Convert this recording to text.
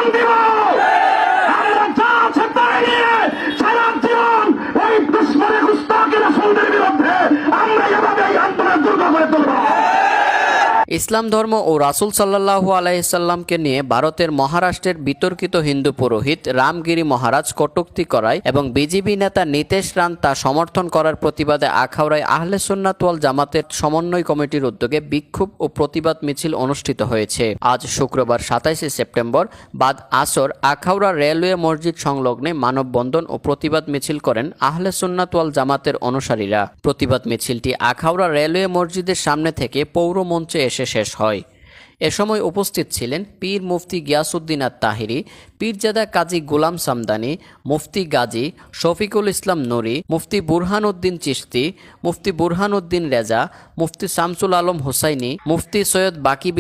জীবন দিব। আমরা যা আছে তাই নিয়ে সারা জীবন এই দুশ্মনে গুস্তাখি রাসূলদের বিরুদ্ধে আমরা এভাবে এই আন্দোলন দুর্গ করে তুলব। ইসলাম ধর্ম ও রাসূল সাল্লাল্লাহু আলাইহি সাল্লামকে নিয়ে ভারতের মহারাষ্ট্রের বিতর্কিত হিন্দু পুরোহিত রামগিরি মহারাজ কটূক্তি করায় এবং বিজেপি নেতা নীতেশ রান তা সমর্থন করার প্রতিবাদে আখাউড়ায় আহলে সুন্নাত ওয়াল জামাতের সমন্বয় কমিটির উদ্যোগে বিক্ষোভ ও প্রতিবাদ মিছিল অনুষ্ঠিত হয়েছে। আজ শুক্রবার 27শে সেপ্টেম্বর বাদ আসর আখাউড়া রেলওয়ে মসজিদ সংলগ্নে মানববন্ধন ও প্রতিবাদ মিছিল করেন আহলে সুন্নাত ওয়াল জামাতের অনুসারীরা। প্রতিবাদ মিছিলটি আখাউড়া রেলওয়ে মসজিদের সামনে থেকে পৌর মঞ্চে এসে শেষ হয়। এ সময় উপস্থিত ছিলেন পীর মুফতি গিয়াসউদ্দিন আত-তাহিরি, পীরজাদা কাজী গোলাম সামদানি, মুফতি গাজী শফিকুল ইসলাম নুরি, মুফতি বুরহান উদ্দিন চিশতি, মুফতি বুরহান উদ্দিন রেজা, মুফতি শামসুল আলম হুসাইনি, মুফতি সৈয়দ বাকি